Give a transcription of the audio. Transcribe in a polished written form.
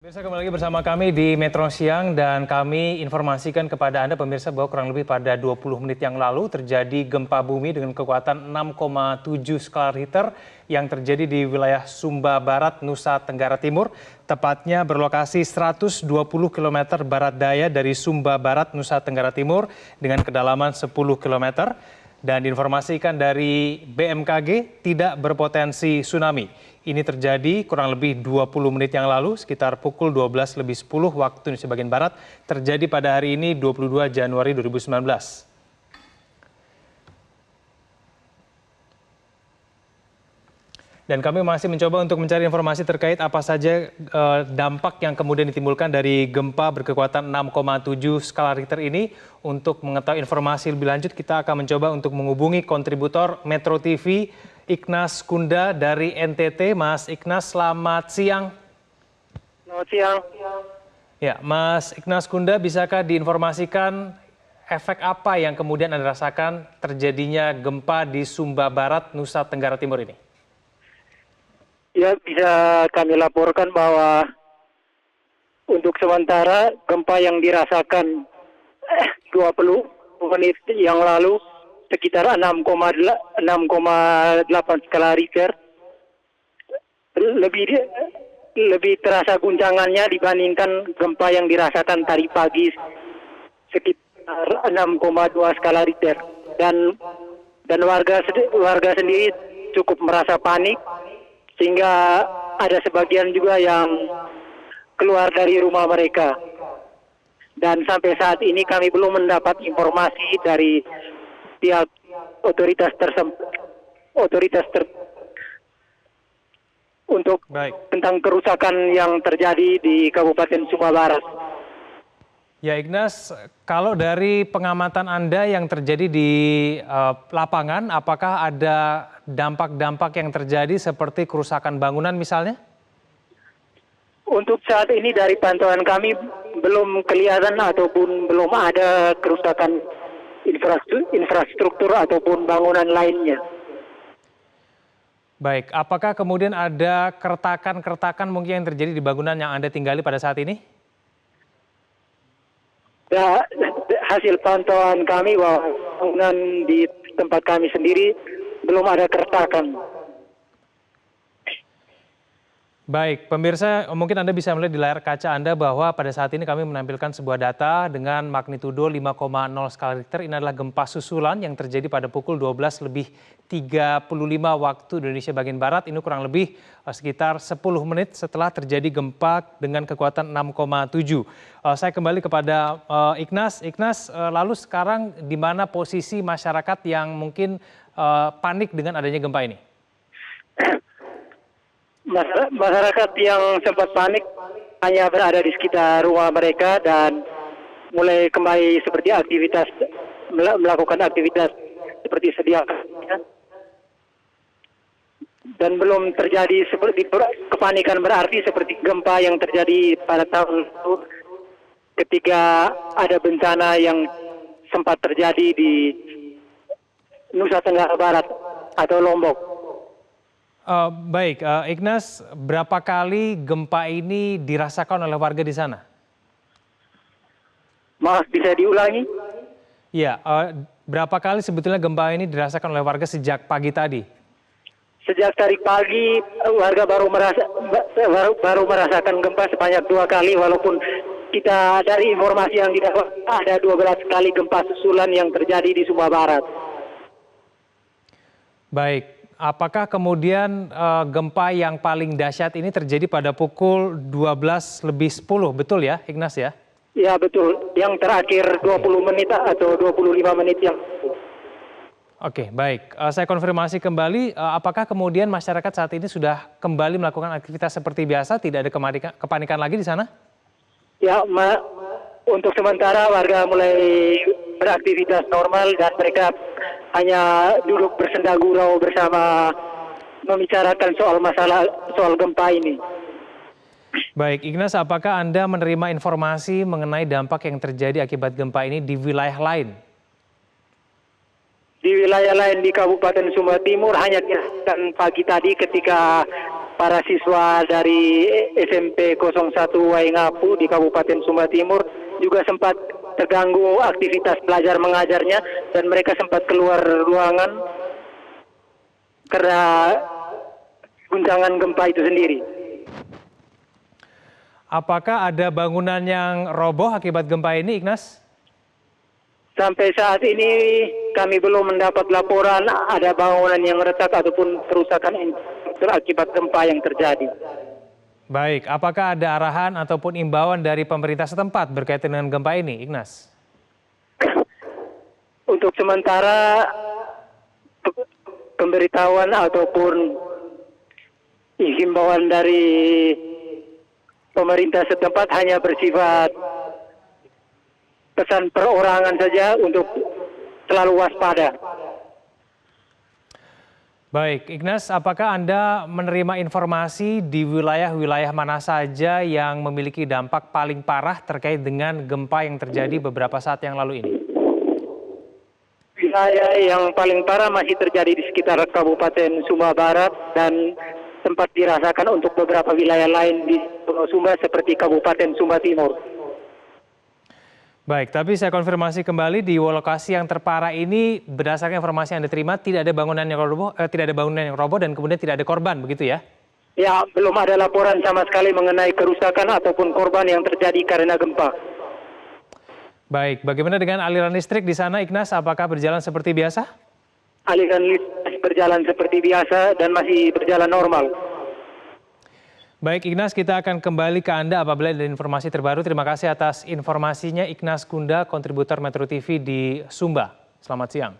Pemirsa, kembali lagi bersama kami di Metro Siang dan kami informasikan kepada Anda pemirsa bahwa kurang lebih pada 20 menit yang lalu terjadi gempa bumi dengan kekuatan 6,7 skala Richter yang terjadi di wilayah Sumba Barat, Nusa Tenggara Timur, tepatnya berlokasi 120 km barat daya dari Sumba Barat, Nusa Tenggara Timur dengan kedalaman 10 km. Dan diinformasikan dari BMKG tidak berpotensi tsunami. Ini terjadi kurang lebih 20 menit yang lalu, sekitar pukul 12:10 waktu Indonesia bagian Barat, terjadi pada hari ini 22 Januari 2019. Dan kami masih mencoba untuk mencari informasi terkait apa saja dampak yang kemudian ditimbulkan dari gempa berkekuatan 6,7 skala Richter ini. Untuk mengetahui informasi lebih lanjut, kita akan mencoba untuk menghubungi kontributor Metro TV, Ignas Kunda dari NTT. Mas Ignas, selamat siang. Selamat siang. Ya, Mas Ignas Kunda, bisakah diinformasikan efek apa yang kemudian Anda rasakan terjadinya gempa di Sumba Barat, Nusa Tenggara Timur ini? Ya, bisa kami laporkan bahwa untuk sementara gempa yang dirasakan 20 menit yang lalu sekitar 6,8 skala Richter lebih terasa guncangannya dibandingkan gempa yang dirasakan tadi pagi sekitar 6,2 skala Richter dan warga sendiri cukup merasa panik sehingga ada sebagian juga yang keluar dari rumah mereka. Dan sampai saat ini kami belum mendapat informasi dari pihak otoritas untuk tentang kerusakan yang terjadi di Kabupaten Sumba Barat. Ya, Ignas, kalau dari pengamatan Anda yang terjadi di lapangan, apakah ada dampak-dampak yang terjadi seperti kerusakan bangunan misalnya? Untuk saat ini dari pantauan kami belum kelihatan ataupun belum ada kerusakan infrastruktur ataupun bangunan lainnya. Baik, apakah kemudian ada keretakan-keretakan mungkin yang terjadi di bangunan yang Anda tinggali pada saat ini? Hasil pantauan kami bahwa bangunan di tempat kami sendiri belum ada keretakan. Baik, pemirsa, mungkin Anda bisa melihat di layar kaca Anda bahwa pada saat ini kami menampilkan sebuah data dengan magnitudo 5,0 skala Richter. Ini adalah gempa susulan yang terjadi pada pukul 12:35 waktu Indonesia bagian Barat. Ini kurang lebih sekitar 10 menit setelah terjadi gempa dengan kekuatan 6,7. Saya kembali kepada Ignas. Ignas, lalu sekarang di mana posisi masyarakat yang mungkin panik dengan adanya gempa ini? Masyarakat yang sempat panik hanya berada di sekitar rumah mereka dan mulai kembali seperti melakukan aktivitas seperti sedia kala. Dan belum terjadi seperti kepanikan berarti seperti gempa yang terjadi pada tahun lalu ketika ada bencana yang sempat terjadi di Nusa Tenggara Barat atau Lombok. Baik, Ignas, berapa kali gempa ini dirasakan oleh warga di sana? Maaf, bisa diulangi? Ya, berapa kali sebetulnya gempa ini dirasakan oleh warga sejak pagi tadi? Sejak tadi pagi, warga baru merasakan gempa sebanyak 2 kali, walaupun kita dari informasi yang didapat ada 12 kali gempa susulan yang terjadi di Sumba Barat. Baik. Apakah kemudian gempa yang paling dahsyat ini terjadi pada pukul 12:10, betul ya, Ignas ya? Ya, betul. Yang terakhir 20 menit atau 25 menit yang... Oke, baik. Saya konfirmasi kembali, apakah kemudian masyarakat saat ini sudah kembali melakukan aktivitas seperti biasa, tidak ada kepanikan lagi di sana? Ya, untuk sementara warga mulai beraktivitas normal dan mereka hanya duduk bersenda gurau bersama membicarakan soal gempa ini. Baik, Ignas, apakah Anda menerima informasi mengenai dampak yang terjadi akibat gempa ini di wilayah lain? Di wilayah lain di Kabupaten Sumba Timur hanya pagi tadi ketika para siswa dari SMP 01 Waingapu di Kabupaten Sumba Timur juga sempat terganggu aktivitas belajar mengajarnya dan mereka sempat keluar ruangan karena guncangan gempa itu sendiri. Apakah ada bangunan yang roboh akibat gempa ini, Ignas? Sampai saat ini kami belum mendapat laporan ada bangunan yang retak ataupun kerusakan infrastruktur akibat gempa yang terjadi. Baik, apakah ada arahan ataupun imbauan dari pemerintah setempat berkaitan dengan gempa ini, Ignas? Untuk sementara pemberitahuan ataupun himbauan dari pemerintah setempat hanya bersifat pesan perorangan saja untuk selalu waspada. Baik, Ignas, apakah Anda menerima informasi di wilayah-wilayah mana saja yang memiliki dampak paling parah terkait dengan gempa yang terjadi beberapa saat yang lalu ini? Wilayah yang paling parah masih terjadi di sekitar Kabupaten Sumba Barat dan sempat dirasakan untuk beberapa wilayah lain di Pulau Sumba seperti Kabupaten Sumba Timur. Baik, tapi saya konfirmasi kembali di lokasi yang terparah ini berdasarkan informasi yang Anda terima tidak ada bangunan yang roboh dan kemudian tidak ada korban, begitu ya? Ya, belum ada laporan sama sekali mengenai kerusakan ataupun korban yang terjadi karena gempa. Baik, bagaimana dengan aliran listrik di sana, Ignas? Apakah berjalan seperti biasa? Aliran listrik berjalan seperti biasa dan masih berjalan normal. Baik, Ignas, kita akan kembali ke Anda apabila ada informasi terbaru. Terima kasih atas informasinya, Ignas Kunda, kontributor Metro TV di Sumba. Selamat siang.